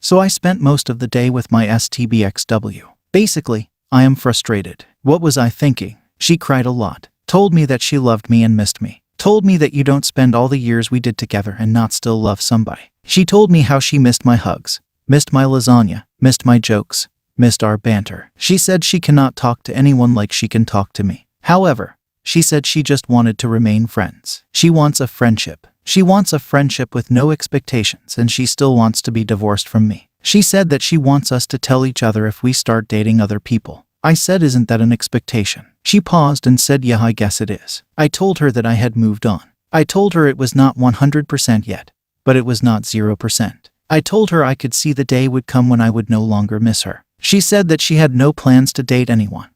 so I spent most of the day with my STBXW. Basically, I am frustrated. What was I thinking? She cried a lot, told me that she loved me and missed me, told me that you don't spend all the years we did together and not still love somebody. She told me how she missed my hugs, missed my lasagna, missed my jokes, missed our banter. She said she cannot talk to anyone like she can talk to me. However, she said she just wanted to remain friends. She wants a friendship. She wants a friendship with no expectations, and she still wants to be divorced from me. She said that she wants us to tell each other if we start dating other people. I said, isn't that an expectation? She paused and said, yeah, I guess it is. I told her that I had moved on. I told her it was not 100% yet, but it was not 0%. I told her I could see the day would come when I would no longer miss her. She said that she had no plans to date anyone,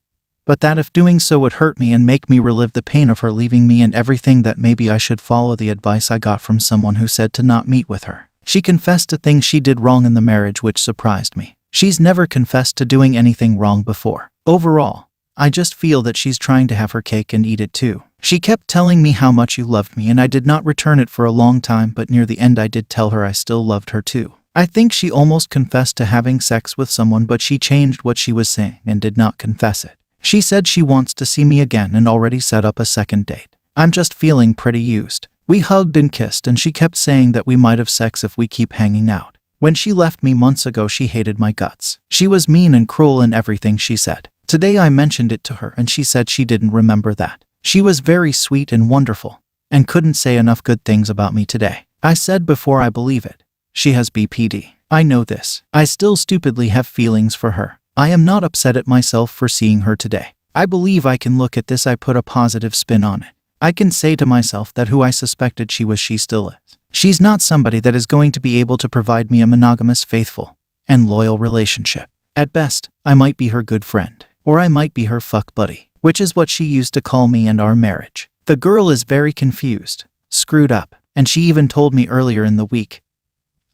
but that if doing so would hurt me and make me relive the pain of her leaving me and everything, that maybe I should follow the advice I got from someone who said to not meet with her. She confessed to things she did wrong in the marriage, which surprised me. She's never confessed to doing anything wrong before. Overall, I just feel that she's trying to have her cake and eat it too. She kept telling me how much you loved me, and I did not return it for a long time, but near the end I did tell her I still loved her too. I think she almost confessed to having sex with someone, but she changed what she was saying and did not confess it. She said she wants to see me again and already set up a second date. I'm just feeling pretty used. We hugged and kissed, and she kept saying that we might have sex if we keep hanging out. When she left me months ago, she hated my guts. She was mean and cruel in everything she said. Today I mentioned it to her and she said she didn't remember that. She was very sweet and wonderful and couldn't say enough good things about me today. I said before, I believe it. She has BPD. I know this. I still stupidly have feelings for her. I am not upset at myself for seeing her today. I believe I can look at this. I put a positive spin on it. I can say to myself that who I suspected she was, she still is. She's not somebody that is going to be able to provide me a monogamous, faithful, and loyal relationship. At best, I might be her good friend, or I might be her fuck buddy, which is what she used to call me and our marriage. The girl is very confused, screwed up, and she even told me earlier in the week,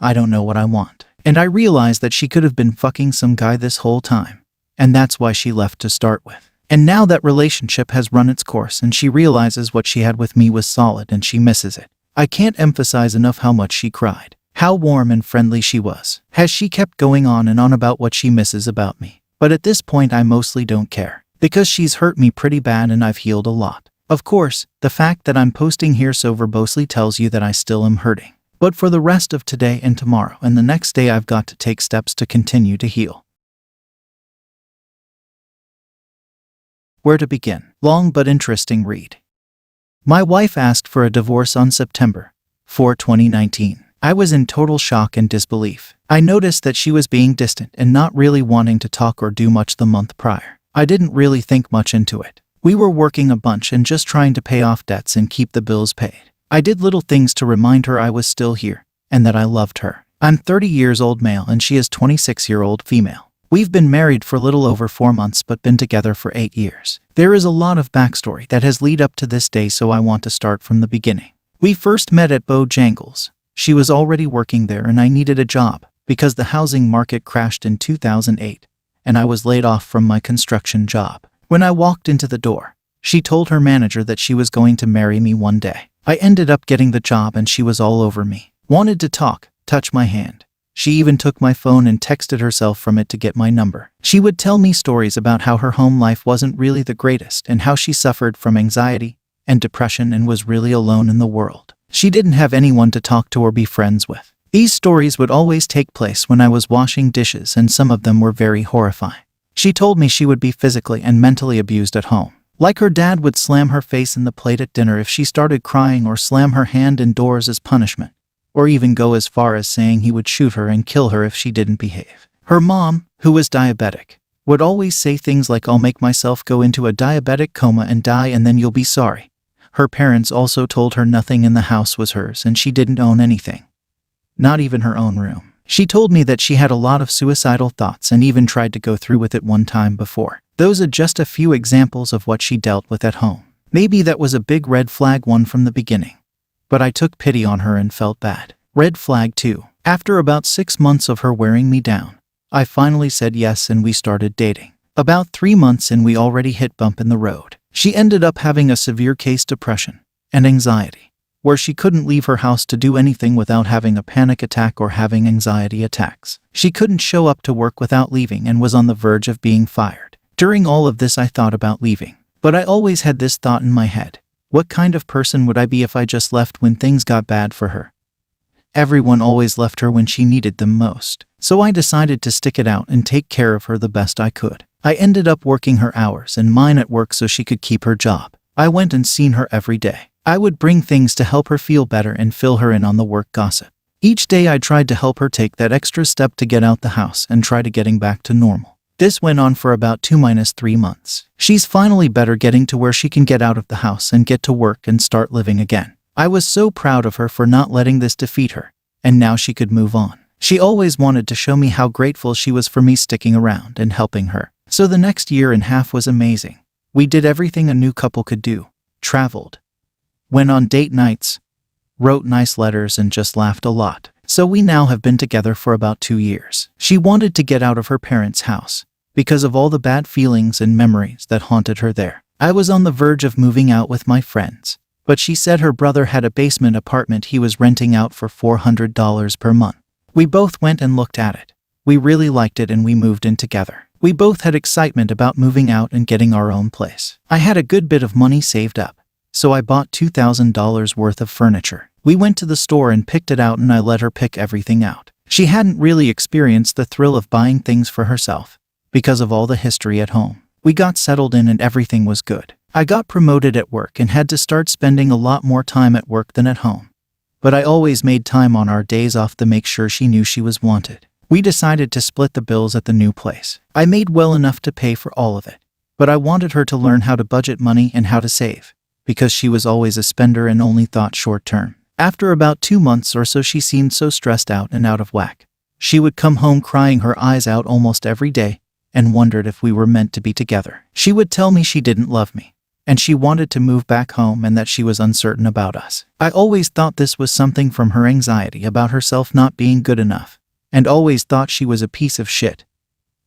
I don't know what I want. And I realized that she could have been fucking some guy this whole time, and that's why she left to start with. And now that relationship has run its course and she realizes what she had with me was solid and she misses it. I can't emphasize enough how much she cried, how warm and friendly she was. Has she kept going on and on about what she misses about me? But at this point I mostly don't care, because she's hurt me pretty bad and I've healed a lot. Of course, the fact that I'm posting here so verbosely tells you that I still am hurting. But for the rest of today and tomorrow and the next day, I've got to take steps to continue to heal. Where to begin? Long but interesting read. My wife asked for a divorce on September 4, 2019. I was in total shock and disbelief. I noticed that she was being distant and not really wanting to talk or do much the month prior. I didn't really think much into it. We were working a bunch and just trying to pay off debts and keep the bills paid. I did little things to remind her I was still here and that I loved her. I'm 30 years old male and she is 26-year-old female. We've been married for a little over 4 months but been together for 8 years. There is a lot of backstory that has led up to this day, so I want to start from the beginning. We first met at Bojangles. She was already working there and I needed a job because the housing market crashed in 2008 and I was laid off from my construction job. When I walked into the door, she told her manager that she was going to marry me one day. I ended up getting the job and she was all over me. Wanted to talk, touch my hand. She even took my phone and texted herself from it to get my number. She would tell me stories about how her home life wasn't really the greatest and how she suffered from anxiety and depression and was really alone in the world. She didn't have anyone to talk to or be friends with. These stories would always take place when I was washing dishes, and some of them were very horrifying. She told me she would be physically and mentally abused at home. Like her dad would slam her face in the plate at dinner if she started crying, or slam her hand indoors as punishment, or even go as far as saying he would shoot her and kill her if she didn't behave. Her mom, who was diabetic, would always say things like, I'll make myself go into a diabetic coma and die and then you'll be sorry. Her parents also told her nothing in the house was hers and she didn't own anything. Not even her own room. She told me that she had a lot of suicidal thoughts and even tried to go through with it one time before. Those are just a few examples of what she dealt with at home. Maybe that was a big red flag one from the beginning. But I took pity on her and felt bad. Red flag 2. After about 6 months of her wearing me down, I finally said yes and we started dating. About 3 months in, we already hit bump in the road. She ended up having a severe case depression and anxiety, where she couldn't leave her house to do anything without having a panic attack or having anxiety attacks. She couldn't show up to work without leaving and was on the verge of being fired. During all of this, I thought about leaving. But I always had this thought in my head. What kind of person would I be if I just left when things got bad for her? Everyone always left her when she needed them most. So I decided to stick it out and take care of her the best I could. I ended up working her hours and mine at work so she could keep her job. I went and seen her every day. I would bring things to help her feel better and fill her in on the work gossip. Each day I tried to help her take that extra step to get out the house and try to getting back to normal. This went on for about 2-3 months. She's finally better, getting to where she can get out of the house and get to work and start living again. I was so proud of her for not letting this defeat her, and now she could move on. She always wanted to show me how grateful she was for me sticking around and helping her. So the next year and a half was amazing. We did everything a new couple could do. Traveled. Went on date nights. Wrote nice letters and just laughed a lot. So we now have been together for about 2 years. She wanted to get out of her parents' house because of all the bad feelings and memories that haunted her there. I was on the verge of moving out with my friends, but she said her brother had a basement apartment he was renting out for $400 per month. We both went and looked at it. We really liked it and we moved in together. We both had excitement about moving out and getting our own place. I had a good bit of money saved up, so I bought $2,000 worth of furniture. We went to the store and picked it out and I let her pick everything out. She hadn't really experienced the thrill of buying things for herself because of all the history at home. We got settled in and everything was good. I got promoted at work and had to start spending a lot more time at work than at home. But I always made time on our days off to make sure she knew she was wanted. We decided to split the bills at the new place. I made well enough to pay for all of it, but I wanted her to learn how to budget money and how to save, because she was always a spender and only thought short term. After about 2 months or so, she seemed so stressed out and out of whack. She would come home crying her eyes out almost every day and wondered if we were meant to be together. She would tell me she didn't love me, and she wanted to move back home and that she was uncertain about us. I always thought this was something from her anxiety about herself not being good enough, and always thought she was a piece of shit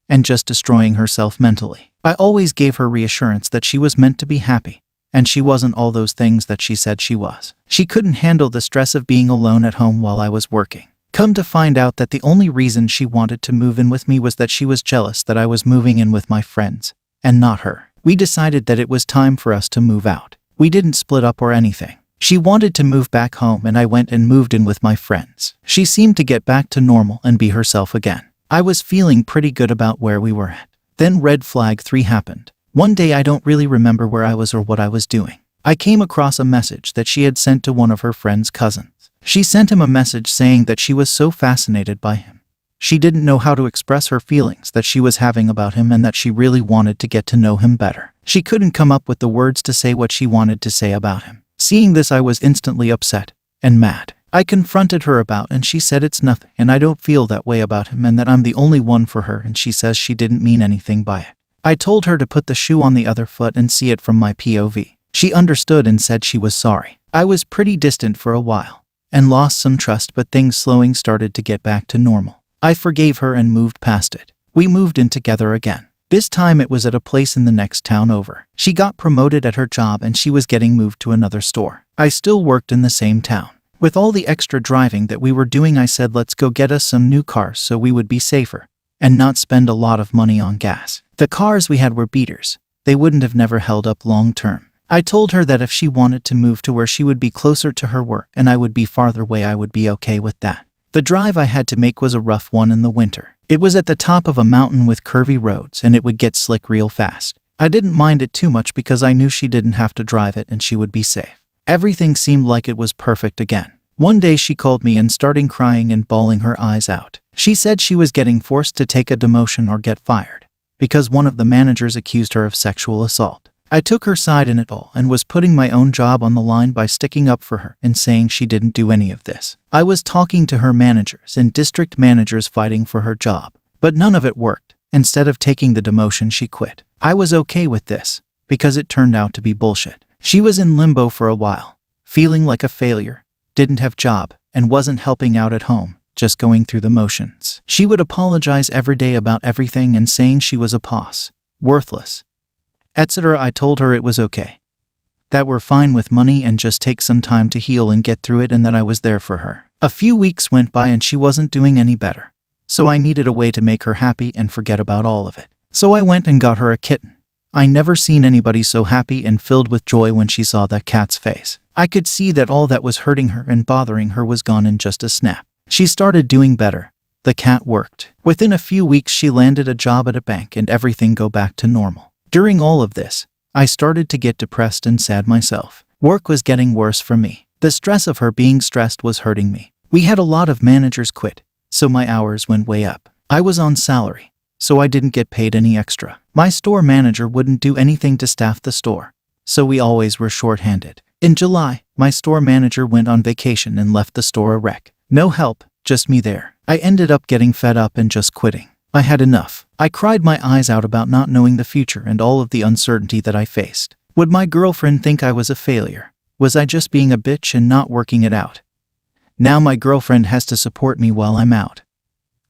and just destroying herself mentally. I always gave her reassurance that she was meant to be happy, and she wasn't all those things that she said she was. She couldn't handle the stress of being alone at home while I was working. Come to find out that the only reason she wanted to move in with me was that she was jealous that I was moving in with my friends, and not her. We decided that it was time for us to move out. We didn't split up or anything. She wanted to move back home and I went and moved in with my friends. She seemed to get back to normal and be herself again. I was feeling pretty good about where we were at. Then red flag 3 happened. One day I don't really remember where I was or what I was doing. I came across a message that she had sent to one of her friend's cousins. She sent him a message saying that she was so fascinated by him. She didn't know how to express her feelings that she was having about him and that she really wanted to get to know him better. She couldn't come up with the words to say what she wanted to say about him. Seeing this, I was instantly upset and mad. I confronted her about and she said it's nothing and I don't feel that way about him and that I'm the only one for her, and she says she didn't mean anything by it. I told her to put the shoe on the other foot and see it from my POV. She understood and said she was sorry. I was pretty distant for a while and lost some trust, but things slowing started to get back to normal. I forgave her and moved past it. We moved in together again. This time it was at a place in the next town over. She got promoted at her job and she was getting moved to another store. I still worked in the same town. With all the extra driving that we were doing, I said let's go get us some new cars so we would be safer and not spend a lot of money on gas. The cars we had were beaters. They wouldn't have never held up long term. I told her that if she wanted to move to where she would be closer to her work and I would be farther away, I would be okay with that. The drive I had to make was a rough one in the winter. It was at the top of a mountain with curvy roads and it would get slick real fast. I didn't mind it too much because I knew she didn't have to drive it and she would be safe. Everything seemed like it was perfect again. One day she called me and started crying and bawling her eyes out. She said she was getting forced to take a demotion or get fired because one of the managers accused her of sexual assault. I took her side in it all and was putting my own job on the line by sticking up for her and saying she didn't do any of this. I was talking to her managers and district managers fighting for her job, but none of it worked. Instead of taking the demotion, she quit. I was okay with this because it turned out to be bullshit. She was in limbo for a while, feeling like a failure, didn't have job, and wasn't helping out at home, just going through the motions. She would apologize every day about everything and saying she was a boss, worthless, etc. I told her it was okay. that we're fine with money and just take some time to heal and get through it, and that I was there for her. A few weeks went by and she wasn't doing any better. So I needed a way to make her happy and forget about all of it. So I went and got her a kitten. I never seen anybody so happy and filled with joy when she saw that cat's face. I could see that all that was hurting her and bothering her was gone in just a snap. She started doing better. The cat worked. Within a few weeks she landed a job at a bank and everything go back to normal. During all of this, I started to get depressed and sad myself. Work was getting worse for me. The stress of her being stressed was hurting me. We had a lot of managers quit, so my hours went way up. I was on salary, so I didn't get paid any extra. My store manager wouldn't do anything to staff the store, so we always were short-handed. In July, my store manager went on vacation and left the store a wreck. No help, just me there. I ended up getting fed up and just quitting. I had enough. I cried my eyes out about not knowing the future and all of the uncertainty that I faced. Would my girlfriend think I was a failure? Was I just being a bitch and not working it out? Now my girlfriend has to support me while I'm out.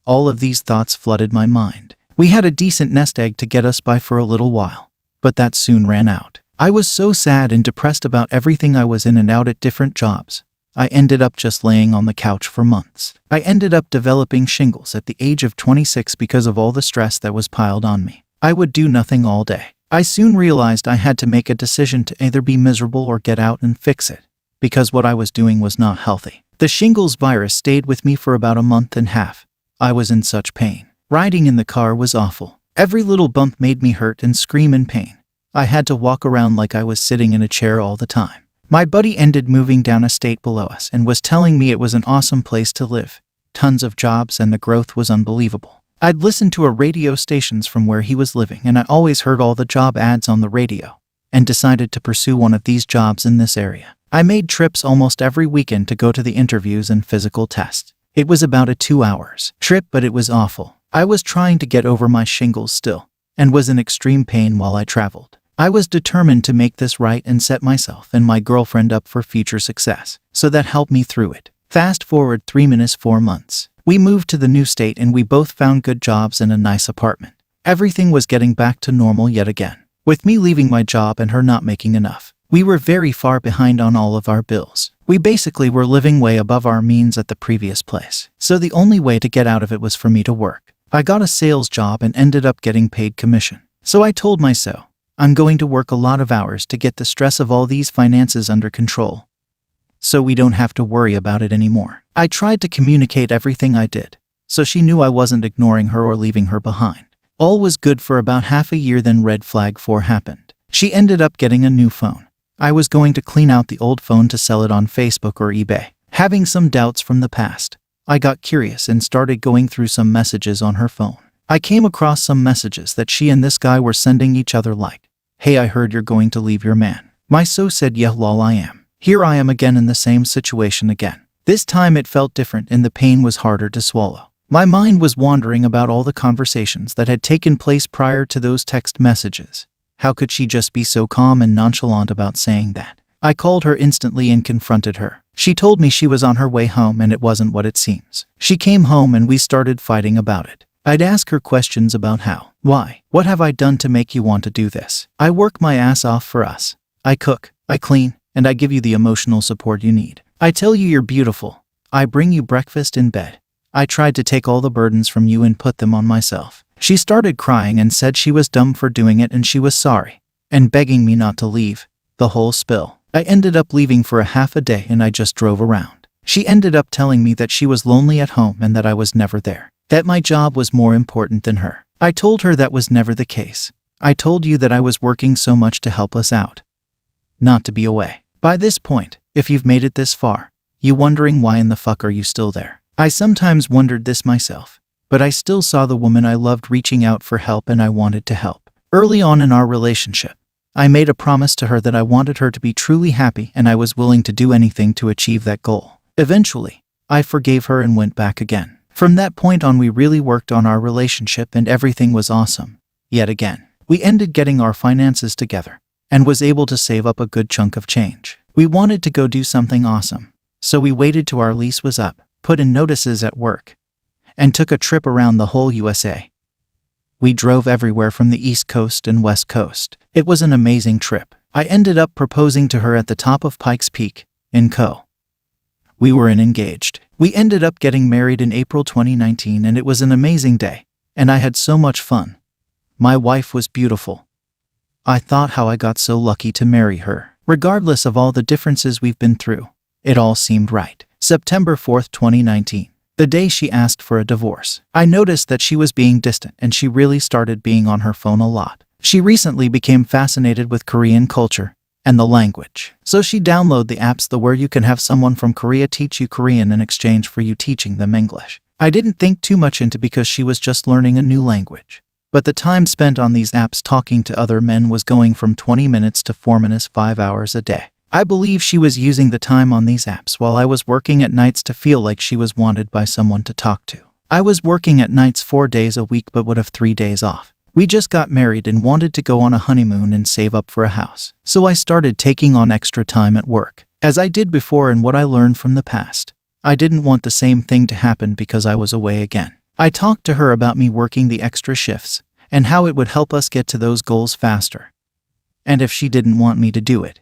All of these thoughts flooded my mind. We had a decent nest egg to get us by for a little while, but that soon ran out. I was so sad and depressed about everything. I was in and out at different jobs. I ended up just laying on the couch for months. I ended up developing shingles at the age of 26 because of all the stress that was piled on me. I would do nothing all day. I soon realized I had to make a decision to either be miserable or get out and fix it, because what I was doing was not healthy. The shingles virus stayed with me for about a month and a half. I was in such pain. Riding in the car was awful. Every little bump made me hurt and scream in pain. I had to walk around like I was sitting in a chair all the time. My buddy ended moving down a state below us and was telling me it was an awesome place to live. Tons of jobs and the growth was unbelievable. I'd listened to radio stations from where he was living and I always heard all the job ads on the radio and decided to pursue one of these jobs in this area. I made trips almost every weekend to go to the interviews and physical tests. It was about a 2-hour trip, but it was awful. I was trying to get over my shingles still and was in extreme pain while I traveled. I was determined to make this right and set myself and my girlfriend up for future success, so that helped me through it. Fast forward 4 months. We moved to the new state and we both found good jobs and a nice apartment. Everything was getting back to normal yet again. With me leaving my job and her not making enough, we were very far behind on all of our bills. We basically were living way above our means at the previous place. So the only way to get out of it was for me to work. I got a sales job and ended up getting paid commission. So I told myself, I'm going to work a lot of hours to get the stress of all these finances under control, so we don't have to worry about it anymore. I tried to communicate everything I did, so she knew I wasn't ignoring her or leaving her behind. All was good for about half a year, then red flag 4 happened. She ended up getting a new phone. I was going to clean out the old phone to sell it on Facebook or eBay. Having some doubts from the past, I got curious and started going through some messages on her phone. I came across some messages that she and this guy were sending each other like, "Hey, I heard you're going to leave your man." My so said, "Yeah, lol, I am." Here I am again in the same situation again. This time it felt different and the pain was harder to swallow. My mind was wandering about all the conversations that had taken place prior to those text messages. How could she just be so calm and nonchalant about saying that? I called her instantly and confronted her. She told me she was on her way home and it wasn't what it seems. She came home and we started fighting about it. I'd ask her questions about how, why, what have I done to make you want to do this? I work my ass off for us. I cook, I clean, and I give you the emotional support you need. I tell you you're beautiful. I bring you breakfast in bed. I tried to take all the burdens from you and put them on myself. She started crying and said she was dumb for doing it and she was sorry, and begging me not to leave. The whole spill. I ended up leaving for a half a day and I just drove around. She ended up telling me that she was lonely at home and that I was never there, that my job was more important than her. I told her that was never the case. I told you that I was working so much to help us out, not to be away. By this point, if you've made it this far, you wondering why in the fuck are you still there? I sometimes wondered this myself, but I still saw the woman I loved reaching out for help and I wanted to help. Early on in our relationship, I made a promise to her that I wanted her to be truly happy and I was willing to do anything to achieve that goal. Eventually, I forgave her and went back again. From that point on, we really worked on our relationship and everything was awesome. Yet again, we ended getting our finances together and was able to save up a good chunk of change. We wanted to go do something awesome, so we waited till our lease was up, put in notices at work, and took a trip around the whole USA. We drove everywhere from the East Coast and West Coast. It was an amazing trip. I ended up proposing to her at the top of Pikes Peak, in Co. We were engaged. We ended up getting married in April 2019 and it was an amazing day, and I had so much fun. My wife was beautiful. I thought how I got so lucky to marry her. Regardless of all the differences we've been through, it all seemed right. September 4th, 2019. The day she asked for a divorce. I noticed that she was being distant and she really started being on her phone a lot. She recently became fascinated with Korean culture and the language. So she downloaded the apps where you can have someone from Korea teach you Korean in exchange for you teaching them English. I didn't think too much into because she was just learning a new language. But the time spent on these apps talking to other men was going from 20 minutes to 4 minutes 5 hours a day. I believe she was using the time on these apps while I was working at nights to feel like she was wanted by someone to talk to. I was working at nights 4 days a week but would have 3 days off. We just got married and wanted to go on a honeymoon and save up for a house. So I started taking on extra time at work. As I did before and what I learned from the past. I didn't want the same thing to happen because I was away again. I talked to her about me working the extra shifts and how it would help us get to those goals faster. And if she didn't want me to do it,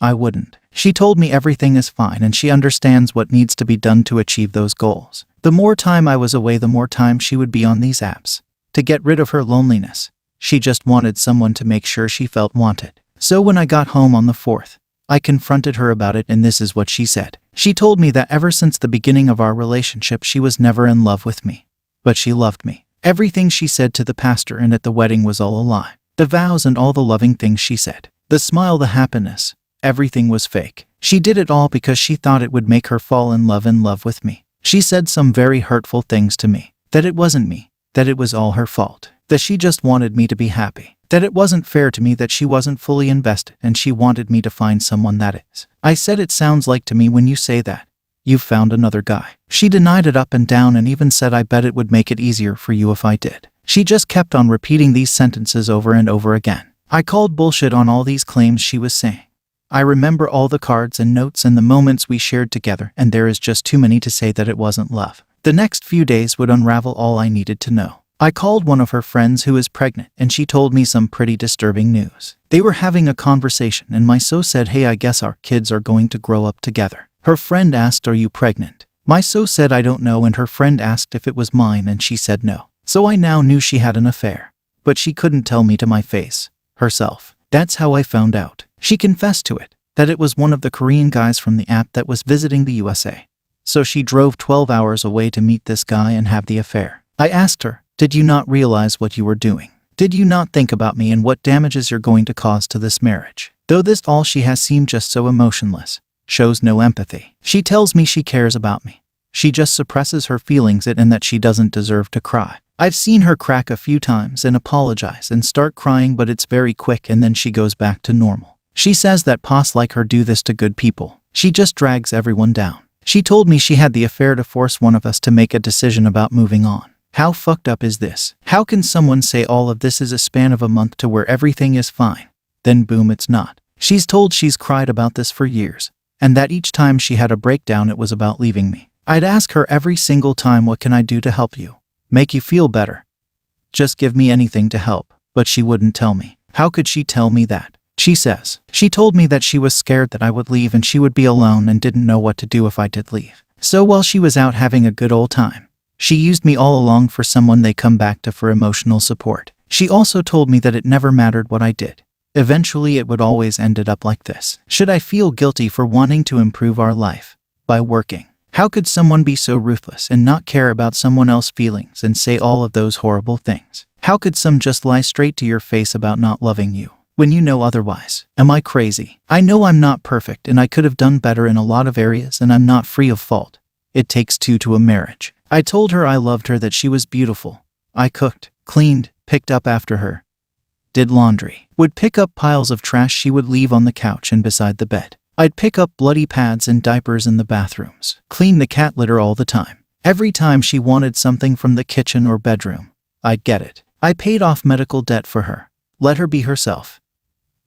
I wouldn't. She told me everything is fine and she understands what needs to be done to achieve those goals. The more time I was away, the more time she would be on these apps. To get rid of her loneliness, she just wanted someone to make sure she felt wanted. So when I got home on the 4th, I confronted her about it and this is what she said. She told me that ever since the beginning of our relationship she was never in love with me. But she loved me. Everything she said to the pastor and at the wedding was all a lie. The vows and all the loving things she said. The smile, the happiness. Everything was fake. She did it all because she thought it would make her fall in love with me. She said some very hurtful things to me. That it wasn't me. That it was all her fault. That she just wanted me to be happy. That it wasn't fair to me that she wasn't fully invested and she wanted me to find someone that is. I said it sounds like to me when you say that. You've found another guy. She denied it up and down and even said I bet it would make it easier for you if I did. She just kept on repeating these sentences over and over again. I called bullshit on all these claims she was saying. I remember all the cards and notes and the moments we shared together, and there is just too many to say that it wasn't love. The next few days would unravel all I needed to know. I called one of her friends who is pregnant and she told me some pretty disturbing news. They were having a conversation and my so said, hey, I guess our kids are going to grow up together. Her friend asked, are you pregnant? My so said, I don't know, and her friend asked if it was mine and she said no. So I now knew she had an affair. But she couldn't tell me to my face. Herself. That's how I found out. She confessed to it. That it was one of the Korean guys from the app that was visiting the USA. So she drove 12 hours away to meet this guy and have the affair. I asked her, did you not realize what you were doing? Did you not think about me and what damages you're going to cause to this marriage? Though this all she has seemed just so emotionless. Shows no empathy. She tells me she cares about me. She just suppresses her feelings and that she doesn't deserve to cry. I've seen her crack a few times and apologize and start crying, but it's very quick and then she goes back to normal. She says that pos like her do this to good people. She just drags everyone down. She told me she had the affair to force one of us to make a decision about moving on. How fucked up is this? How can someone say all of this is a span of a month to where everything is fine? Then boom, it's not. She's told she's cried about this for years. And that each time she had a breakdown it was about leaving me. I'd ask her every single time, what can I do to help you? Make you feel better? Just give me anything to help. But she wouldn't tell me. How could she tell me that? She says, she told me that she was scared that I would leave and she would be alone and didn't know what to do if I did leave. So while she was out having a good old time, she used me all along for someone they come back to for emotional support. She also told me that it never mattered what I did. Eventually it would always ended up like this. Should I feel guilty for wanting to improve our life? By working. How could someone be so ruthless and not care about someone else's feelings and say all of those horrible things? How could some just lie straight to your face about not loving you when you know otherwise? Am I crazy? I know I'm not perfect and I could have done better in a lot of areas and I'm not free of fault. It takes two to a marriage. I told her I loved her, that she was beautiful. I cooked, cleaned, picked up after her, did laundry, would pick up piles of trash she would leave on the couch and beside the bed. I'd pick up bloody pads and diapers in the bathrooms, clean the cat litter all the time. Every time she wanted something from the kitchen or bedroom, I'd get it. I paid off medical debt for her, let her be herself.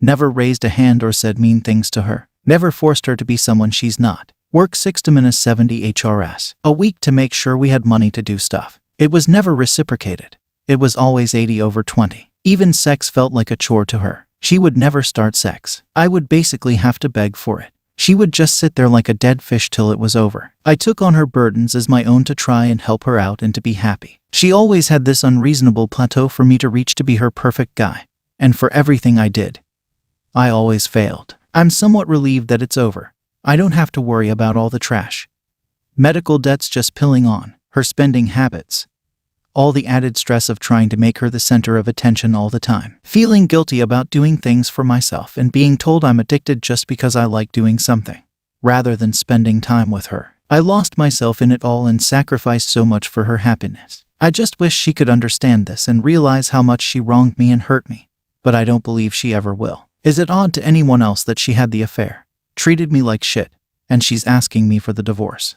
Never raised a hand or said mean things to her. Never forced her to be someone she's not. Worked 6 to 70 HRS a week to make sure we had money to do stuff. It was never reciprocated. It was always 80/20. Even sex felt like a chore to her. She would never start sex. I would basically have to beg for it. She would just sit there like a dead fish till it was over. I took on her burdens as my own to try and help her out and to be happy. She always had this unreasonable plateau for me to reach to be her perfect guy. And for everything I did, I always failed. I'm somewhat relieved that it's over. I don't have to worry about all the trash. Medical debts just piling on, her spending habits. All the added stress of trying to make her the center of attention all the time. Feeling guilty about doing things for myself and being told I'm addicted just because I like doing something, rather than spending time with her. I lost myself in it all and sacrificed so much for her happiness. I just wish she could understand this and realize how much she wronged me and hurt me, but I don't believe she ever will. Is it odd to anyone else that she had the affair, treated me like shit, and she's asking me for the divorce?